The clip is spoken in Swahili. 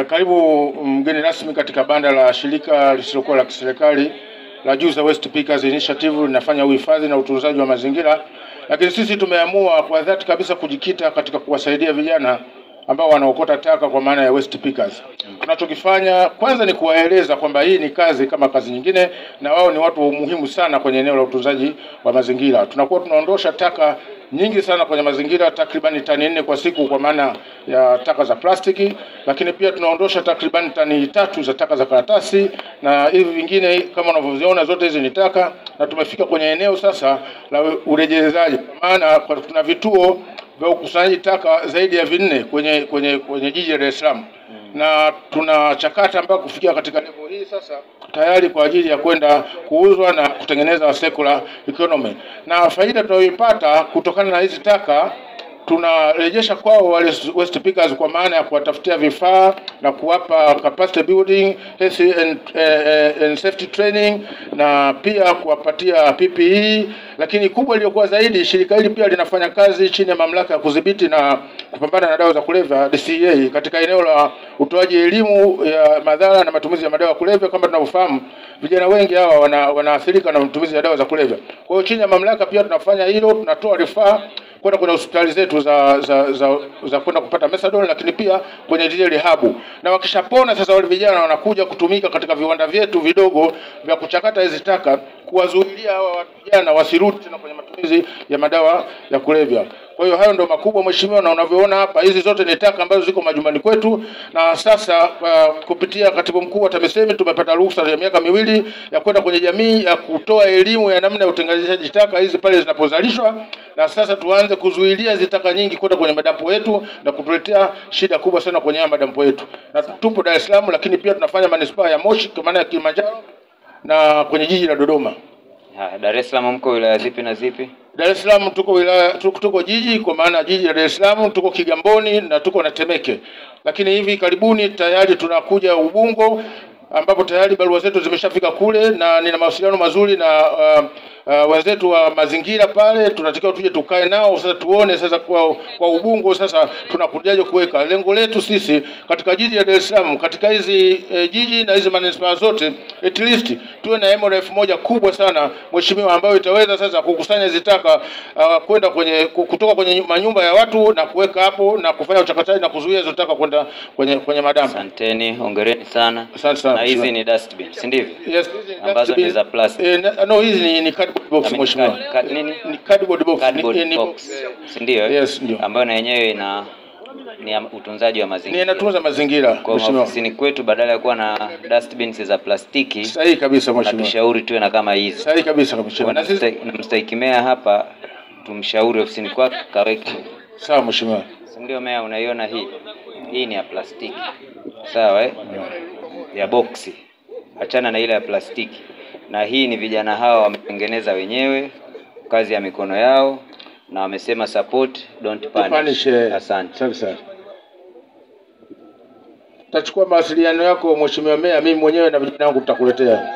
Karibu mgeni rasmi katika banda la shirika lisilokuwa la kiserikali la Juza Waste Pickers Initiative linafanya uhifadhi na utunzaji wa mazingira, lakini sisi tumeamua kwa dhati kabisa kujikita katika kuwasaidia vijana ambao wanaokota taka kwa maana ya waste pickers. Tunachokifanya kwanza ni kuwaeleza kwamba hii ni kazi kama kazi nyingine na wao ni watu muhimu sana kwenye eneo la utunzaji wa mazingira. Tunakuwa tunaondosha taka nyingi sana kwenye mazingira, takriban tani 4 kwa siku kwa maana ya taka za plastiki, lakini pia tunaondosha takriban tani 3 za taka za karatasi, na hivi vingine kama unavyoviona zote hizi ni taka. Na tumefika kwenye eneo sasa la urejelezaji, kwa maana tuna vituo vya ukusanyaji taka zaidi ya 4 kwenye jiji la Dar es Salaam. Na tunachakata mpaka kufikia katika level hii sasa tayari kwa ajili ya kwenda kuuzwa na kutengeneza circular economy. Na faida tunayoipata kutokana na hizi taka tunarejesha kwao wale waste pickers kwa maana ya kuwatafutia vifaa na kuwapa capacity building, health and safety training, na pia kuwapatia PPE. Lakini kubwa iliyokuwa zaidi, shirika hili pia linafanya kazi chini ya mamlaka ya kudhibiti na kupambana na dawa za kulevya DCEA katika eneo la utoaji elimu ya madhara na matumizi ya madawa ya kulevya. Kama tunavyofahamu, vijana wengi hawa wanaathirika na matumizi ya dawa za kulevya. Kwa hiyo chini ya mamlaka pia tunafanya hilo, tunatoa rifaa kwenda kwenye hospitali zetu za kwenda kupata methadone, lakini pia kwenye zile rehab. Na wakishapona sasa wale vijana wanakuja kutumika katika viwanda vyetu vidogo vya kuchakata hizi taka, kuwazuilia hawa vijana wasirudi tena kwenye matumizi ya madawa ya kulevya. Kwa hiyo hayo ndio makubwa mheshimiwa, na unavyoona hapa hizi zote ni taka ambazo ziko majumbani kwetu. Na sasa kupitia katibu mkuu wa TAMISEMI tumepata ruhusa ya miaka 2 ya kwenda kwenye jamii ya kutoa elimu ya namna ya utenganishaji taka hizi pale zinapozalishwa, na sasa tuanze kuzuilia hizi taka nyingi kwenda kwenye madampo yetu na kutuletea shida kubwa sana kwenye madampo yetu. Na tupo Dar es Salaam, lakini pia tunafanya manispaa ya Moshi kwa maana ya Kilimanjaro na kwenye jiji la Dodoma. Dar es Salaam mko wilaya zipi na zipi? Dar es Salaam tuko jiji kwa maana jiji la Dar es Salaam, tuko Kigamboni na tuko na Temeke. Lakini hivi karibuni tayari tunakuja Ubungo ambapo tayari barua zetu zimeshafika kule, na nina mawasiliano mazuri na wenzetu wa mazingira pale. Tunatakiwa tuje tukae nao sasa tuone sasa kwa Ubungo sasa tunakujaje kuweka. Lengo letu sisi katika jiji la Dar es Salaam, katika hizi jiji na hizi manispaa zote, at least tuwe na MRF moja kubwa sana mheshimiwa, ambayo itaweza sasa kukusanya hizi taka kwenda kutoka kwenye manyumba ya watu na kuweka hapo na kufanya uchakataji na kuzuia hizo taka kwenda kwenye madampo. Asanteni, hongereni sana. Asante sana. Na hizi ni dustbin, si ndivyo? Yes, ambazo ni za plastic. No, hizi ni cardboard box mheshimiwa. Nini? Ni cardboard box. Cardboard box. Si ndio? Yes, ndio. Ambayo na yenyewe ni utunzaji wa mazingira. Ni inatunza mazingira mheshimiwa. Kwa ofisini kwetu badala ya kuwa na dustbins za plastiki, sahihi kabisa mheshimiwa, tunashauri tuwe na kama hizi. Sahihi kabisa mheshimiwa. Na mstahiki meya hapa tumshauri ofisini kwake kaweke. Sawa mheshimiwa. Si ndio meya, unaiona hii ni ya plastiki. Sawa ya boxi. Achana na ile ya plastiki. Na hii ni vijana hawa wametengeneza wenyewe, kazi ya mikono yao, na wamesema support don't punish. Asante sana. Tachukua mawasiliano yako mheshimiwa meya, mimi mwenyewe na vijana wangu tutakuletea.